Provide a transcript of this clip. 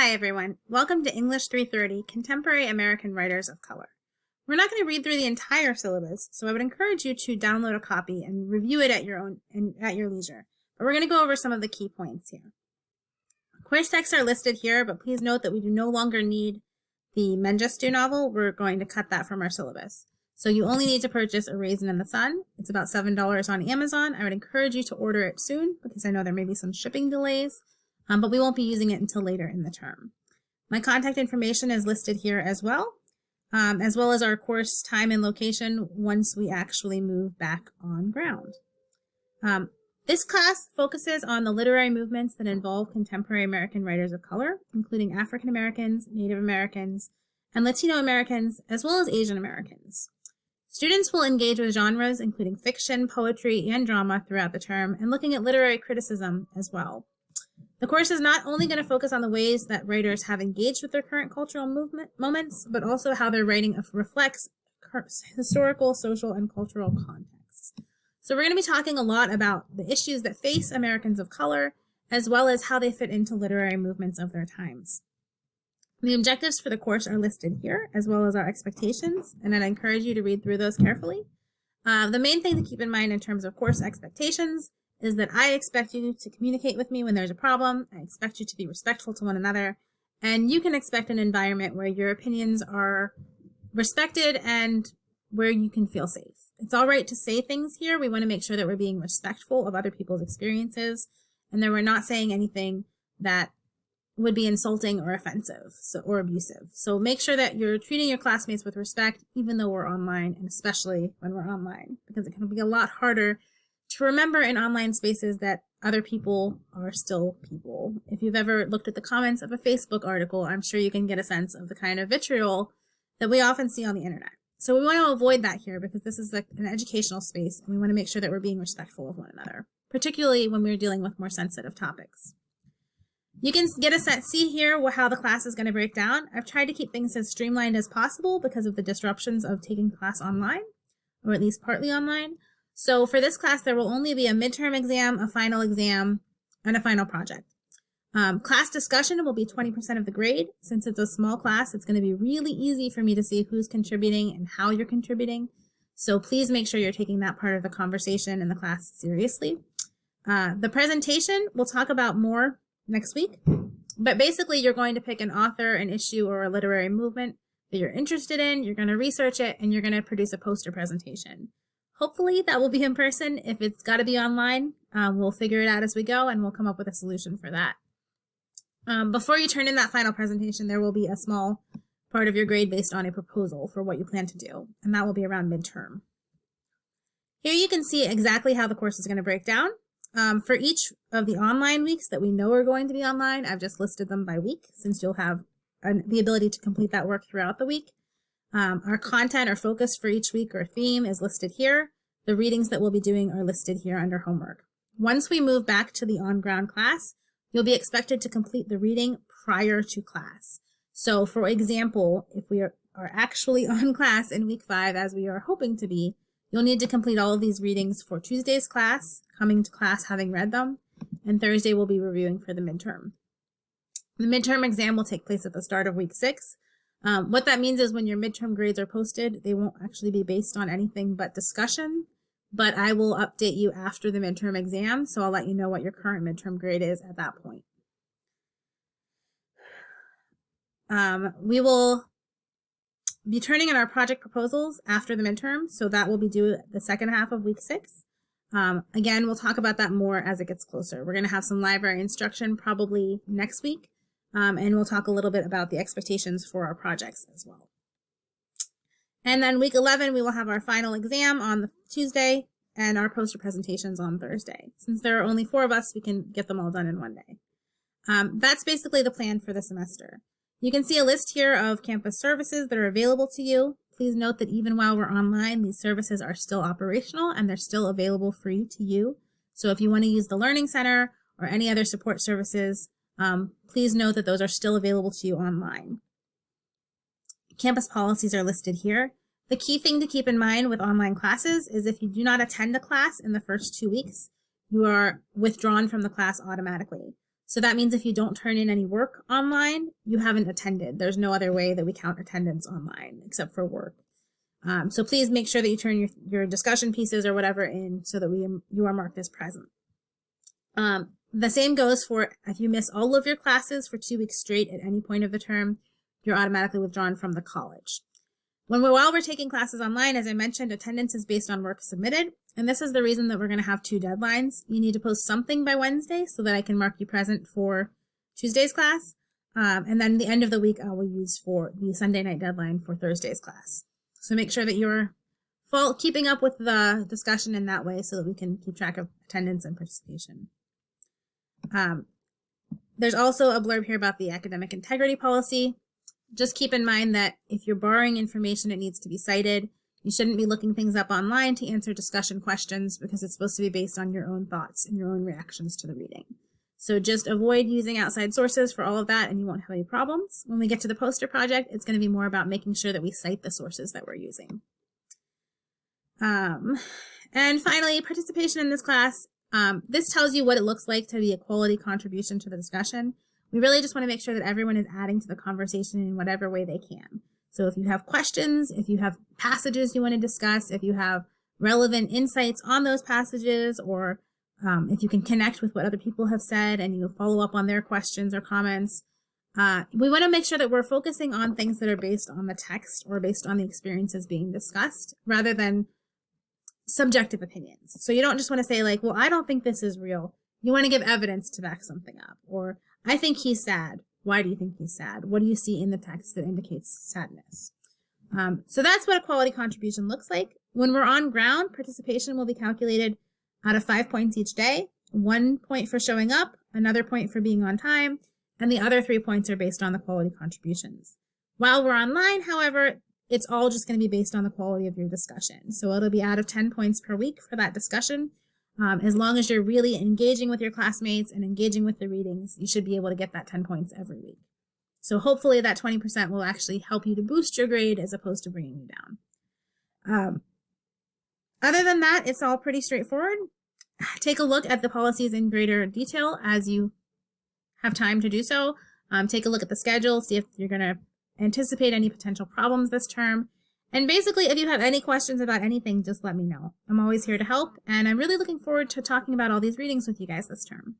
Hi everyone, welcome to English 330, Contemporary American Writers of Color. We're not going to read through the entire syllabus, so I would encourage you to download a copy and review it at your leisure. But we're going to go over some of the key points here. Course texts are listed here, but please note that we do no longer need the Mengistu novel. We're going to cut that from our syllabus. So you only need to purchase A Raisin in the Sun. It's about $7 on Amazon. I would encourage you to order it soon because I know there may be some shipping delays. But we won't be using it until later in the term. My contact information is listed here as well as our course time and location once we actually move back on ground. This class focuses on the literary movements that involve contemporary American writers of color, including African Americans, Native Americans, and Latino Americans, as well as Asian Americans. Students will engage with genres including fiction, poetry, and drama throughout the term, and looking at literary criticism as well. The course is not only going to focus on the ways that writers have engaged with their current cultural moments, but also how their writing reflects historical, social, and cultural contexts. So we're going to be talking a lot about the issues that face Americans of color, as well as how they fit into literary movements of their times. The objectives for the course are listed here, as well as our expectations, and I'd encourage you to read through those carefully. The main thing to keep in mind in terms of course expectations is that I expect you to communicate with me when there's a problem. I expect you to be respectful to one another, and you can expect an environment where your opinions are respected and where you can feel safe. It's all right to say things here. We want to make sure that we're being respectful of other people's experiences and that we're not saying anything that would be insulting or offensive or abusive. So make sure that you're treating your classmates with respect, even though we're online, and especially when we're online, because it can be a lot harder to remember in online spaces that other people are still people. If you've ever looked at the comments of a Facebook article, I'm sure you can get a sense of the kind of vitriol that we often see on the internet. So we want to avoid that here because this is an educational space, and we want to make sure that we're being respectful of one another, particularly when we're dealing with more sensitive topics. You can get a sense, see here how the class is going to break down. I've tried to keep things as streamlined as possible because of the disruptions of taking class online, or at least partly online. So for this class, there will only be a midterm exam, a final exam, and a final project. Class discussion will be 20% of the grade. Since it's a small class, it's going to be really easy for me to see who's contributing and how you're contributing. So please make sure you're taking that part of the conversation in the class seriously. The presentation, we'll talk about more next week. But basically, you're going to pick an author, an issue, or a literary movement that you're interested in. You're going to research it, and you're going to produce a poster presentation. Hopefully that will be in person. If it's got to be online, we'll figure it out as we go and we'll come up with a solution for that. Before you turn in that final presentation, there will be a small part of your grade based on a proposal for what you plan to do, and that will be around midterm. Here you can see exactly how the course is going to break down. For each of the online weeks that we know are going to be online, I've just listed them by week since you'll have the ability to complete that work throughout the week. Our content or focus for each week or theme is listed here. The readings that we'll be doing are listed here under homework. Once we move back to the on-ground class, you'll be expected to complete the reading prior to class. So for example, if we are actually on class in week 5, as we are hoping to be, you'll need to complete all of these readings for Tuesday's class, coming to class having read them, and Thursday we'll be reviewing for the midterm. The midterm exam will take place at the start of week 6. What that means is when your midterm grades are posted, they won't actually be based on anything but discussion, but I will update you after the midterm exam, so I'll let you know what your current midterm grade is at that point. We will be turning in our project proposals after the midterm, so that will be due the second half of week 6. Again, we'll talk about that more as it gets closer. We're going to have some library instruction probably next week. And we'll talk a little bit about the expectations for our projects as well. And then week 11, we will have our final exam on the Tuesday and our poster presentations on Thursday. Since there are only 4 of us, we can get them all done in one day. That's basically the plan for the semester. You can see a list here of campus services that are available to you. Please note that even while we're online, these services are still operational and they're still available free to you. So if you want to use the Learning Center or any other support services, please note that those are still available to you online. Campus policies are listed here. The key thing to keep in mind with online classes is if you do not attend a class in the first 2 weeks, you are withdrawn from the class automatically. So that means if you don't turn in any work online, you haven't attended. There's no other way that we count attendance online except for work. So please make sure that you turn your discussion pieces or whatever in so that you are marked as present. The same goes for if you miss all of your classes for 2 weeks straight at any point of the term, you're automatically withdrawn from the college. While we're taking classes online, as I mentioned, attendance is based on work submitted. And this is the reason that we're going to have 2 deadlines. You need to post something by Wednesday so that I can mark you present for Tuesday's class. And then the end of the week, I will use for the Sunday night deadline for Thursday's class. So make sure that you're keeping up with the discussion in that way so that we can keep track of attendance and participation. There's also a blurb here about the academic integrity policy. Just keep in mind that if you're borrowing information, it needs to be cited. You shouldn't be looking things up online to answer discussion questions because it's supposed to be based on your own thoughts and your own reactions to the reading. So just avoid using outside sources for all of that and you won't have any problems. When we get to the poster project, it's going to be more about making sure that we cite the sources that we're using. And finally, participation in this class. This tells you what it looks like to be a quality contribution to the discussion. We really just want to make sure that everyone is adding to the conversation in whatever way they can. So if you have questions, if you have passages you want to discuss, if you have relevant insights on those passages, or if you can connect with what other people have said and you follow up on their questions or comments, we want to make sure that we're focusing on things that are based on the text or based on the experiences being discussed rather than subjective opinions. So you don't just want to say like, well, I don't think this is real. You want to give evidence to back something up. Or I think he's sad. Why do you think he's sad? What do you see in the text that indicates sadness? So that's what a quality contribution looks like. When we're on ground, participation will be calculated out of 5 points each day. 1 point for showing up, another point for being on time, and the other 3 points are based on the quality contributions. While we're online, however, it's all just going to be based on the quality of your discussion. So it'll be out of 10 points per week for that discussion. As long as you're really engaging with your classmates and engaging with the readings, you should be able to get that 10 points every week. So hopefully that 20% will actually help you to boost your grade as opposed to bringing you down. Other than that, it's all pretty straightforward. Take a look at the policies in greater detail as you have time to do so. Take a look at the schedule, see if you're going to anticipate any potential problems this term. And basically, if you have any questions about anything, just let me know. I'm always here to help, and I'm really looking forward to talking about all these readings with you guys this term.